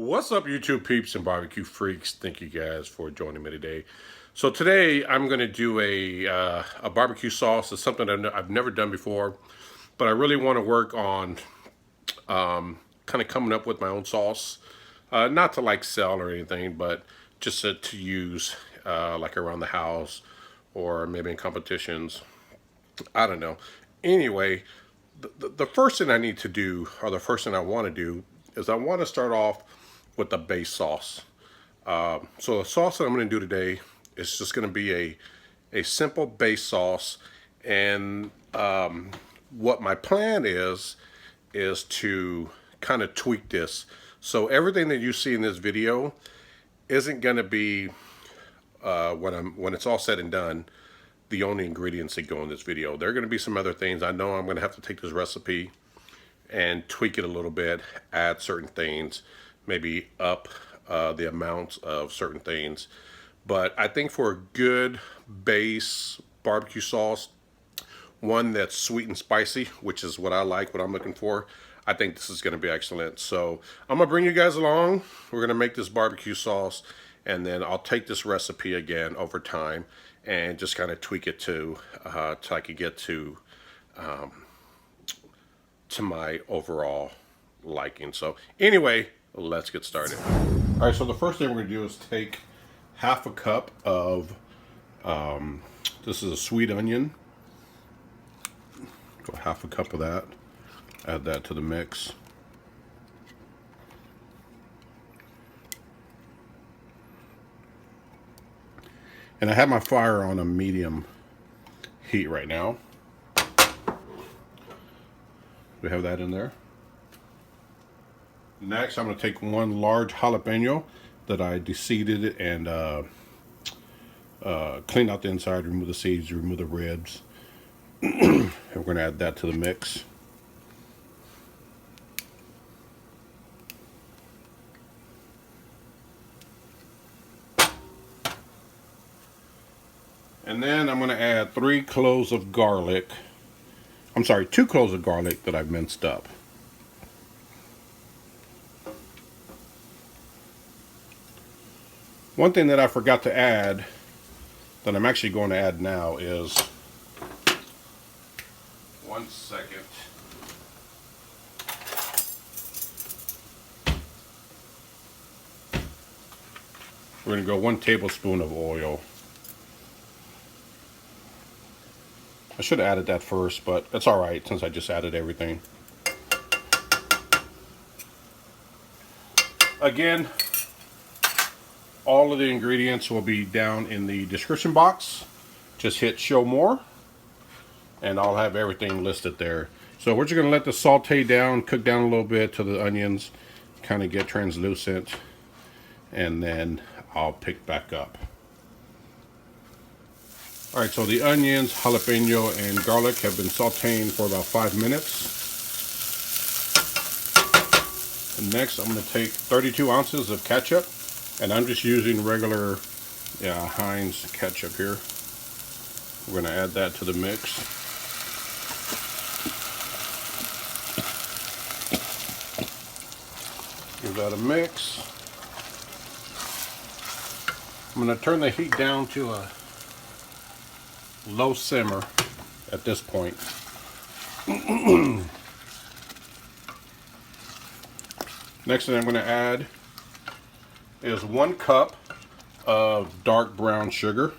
What's up, YouTube peeps and barbecue freaks? Thank you guys for joining me today. So today I'm going to do a barbecue sauce. It's something I've never done before, but I really want to work on kind of coming up with my own sauce. Not to like sell or anything, but just to use like around the house or maybe in competitions. I don't know. Anyway, the first thing I need to do, or the first thing I want to do, is I want to start off with the base sauce. So the sauce that I'm going to do today is just going to be a simple base sauce, and what my plan is to kind of tweak this. So everything that you see in this video isn't going to be when it's all said and done the only ingredients that go in this video. There are going to be some other things. I know I'm going to have to take this recipe and tweak it a little bit, add certain things, maybe up the amounts of certain things. But I think for a good base barbecue sauce, one that's sweet and spicy, which is what I like, what I'm looking for, I think this is going to be excellent. So I'm going to bring you guys along. We're going to make this barbecue sauce, and then I'll take this recipe again over time and just kind of tweak it till I could get to my overall liking. So anyway, let's get started. All right, so the first thing we're going to do is take half a cup of this is a sweet onion. Go half a cup of that. Add that to the mix. And I have my fire on a medium heat right now. We have that in there. Next, I'm going to take one large jalapeno that I deseeded and cleaned out the inside, remove the seeds, remove the ribs. And we're going to add that to the mix. And then I'm going to add 2 cloves of garlic that I've minced up. One thing that I forgot to add, that I'm actually going to add now, is, one second. We're going to go 1 tablespoon of oil. I should have added that first, but it's alright since I just added everything. Again, all of the ingredients will be down in the description box. Just hit show more, and I'll have everything listed there. So we're just going to let the saute down, cook down a little bit till the onions kind of get translucent, and then I'll pick back up. Alright, so the onions, jalapeno, and garlic have been sauteing for about 5 minutes. And next, I'm going to take 32 ounces of ketchup, and I'm just using regular Heinz ketchup here. We're going to add that to the mix. Give that a mix. I'm going to turn the heat down to a low simmer at this point. Next thing I'm going to add is 1 cup of dark brown sugar.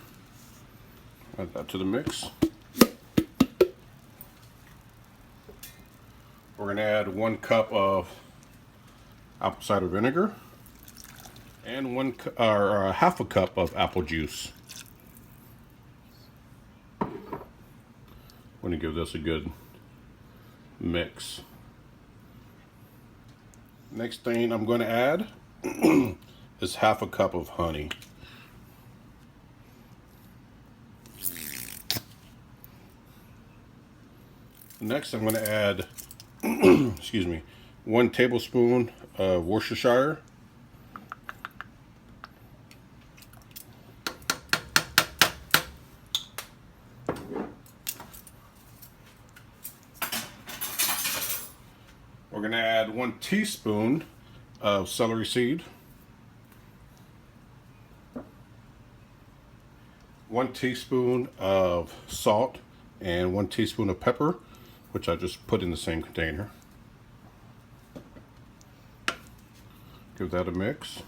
Add that to the mix. We're going to add 1 cup of apple cider vinegar and half a cup of apple juice. I'm going to give this a good mix. Next thing I'm going to add is half a cup of honey. Next I'm going to add excuse me, 1 tablespoon of Worcestershire. We're going to add 1 teaspoon of celery seed, 1 teaspoon of salt, and 1 teaspoon of pepper, which I just put in the same container. Give that a mix.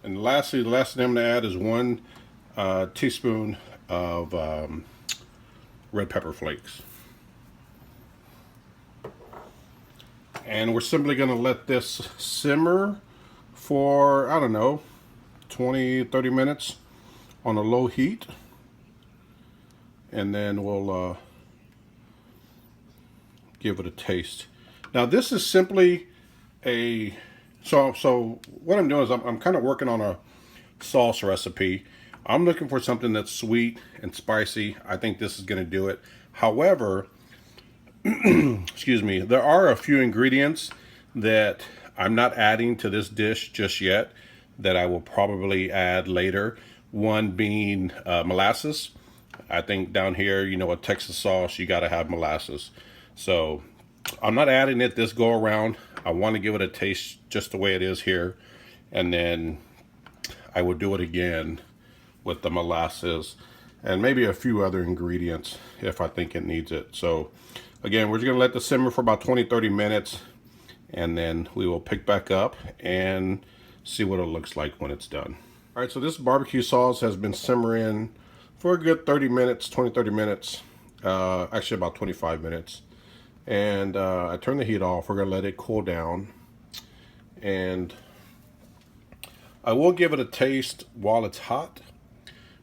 And lastly, the last thing I'm going to add is 1 teaspoon of red pepper flakes. And we're simply going to let this simmer for, I don't know, 20-30 minutes on a low heat. And then we'll give it a taste. Now this is simply a, so what I'm doing is I'm kind of working on a sauce recipe. I'm looking for something that's sweet and spicy. I think this is going to do it. However, excuse me, there are a few ingredients that I'm not adding to this dish just yet that I will probably add later. One being molasses. I think down here, you know, a Texas sauce, you got to have molasses. So I'm not adding it this go around. I want to give it a taste just the way it is here. And then I will do it again with the molasses and maybe a few other ingredients if I think it needs it. So again, we're just going to let this simmer for about 20-30 minutes. And then we will pick back up and see what it looks like when it's done. All right, so this barbecue sauce has been simmering for a good 30 minutes, 20-30 minutes, actually about 25 minutes. And I turned the heat off. We're gonna let it cool down. And I will give it a taste while it's hot,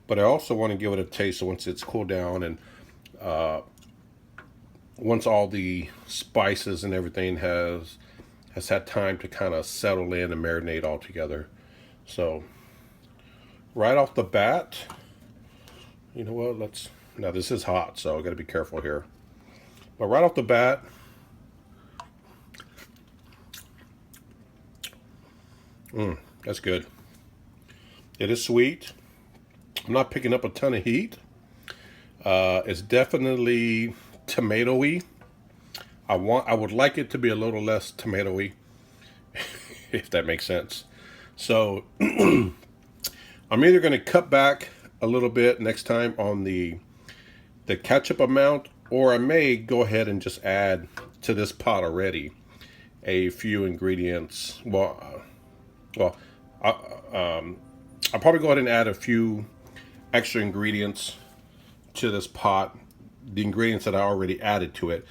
but I also want to give it a taste once it's cooled down and once all the spices and everything has had time to kind of settle in and marinate all together. So right off the bat, you know what, now this is hot, so I got to be careful here. But right off the bat, that's good. It is sweet. I'm not picking up a ton of heat. It's definitely tomatoey. I would like it to be a little less tomatoey, if that makes sense. So I'm either going to cut back a little bit next time on the ketchup amount, or I may go ahead and just add to this pot already a few ingredients. I'll probably go ahead and add a few extra ingredients to this pot. The ingredients that I already added to it,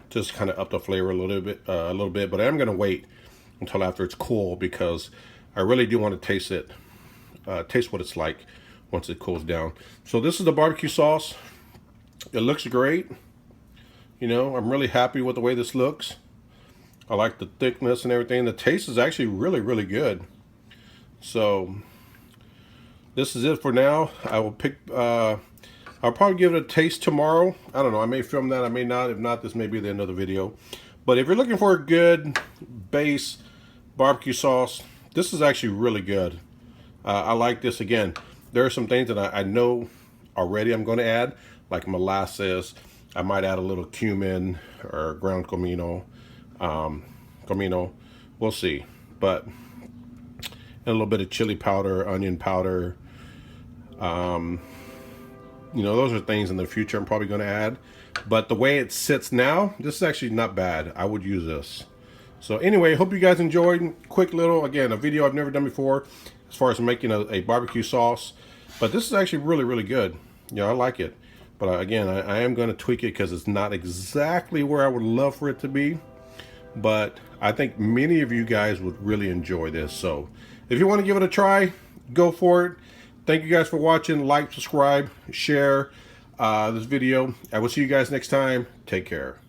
just kind of up the flavor a little bit. But I am going to wait until after it's cool because I really do want to taste it, taste what it's like once it cools down. So this is the barbecue sauce. It looks great. You know, I'm really happy with the way this looks. I like the thickness and everything. The taste is actually really, really good. So this is it for now. I will I'll probably give it a taste tomorrow. I don't know. I may film that. I may not. If not, this may be the end of the video. But if you're looking for a good base barbecue sauce, this is actually really good. I like this. Again, there are some things that I know already I'm going to add, like molasses. I might add a little cumin or ground comino. We'll see. But and a little bit of chili powder, onion powder. You know, those are things in the future I'm probably going to add. But the way it sits now, this is actually not bad. I would use this. So anyway, hope you guys enjoyed. Quick little, again, a video I've never done before as far as making a barbecue sauce. But this is actually really, really good. You know, I like it. But again, I am going to tweak it because it's not exactly where I would love for it to be. But I think many of you guys would really enjoy this. So if you want to give it a try, go for it. Thank you guys for watching. Like, subscribe, share this video. I will see you guys next time. Take care.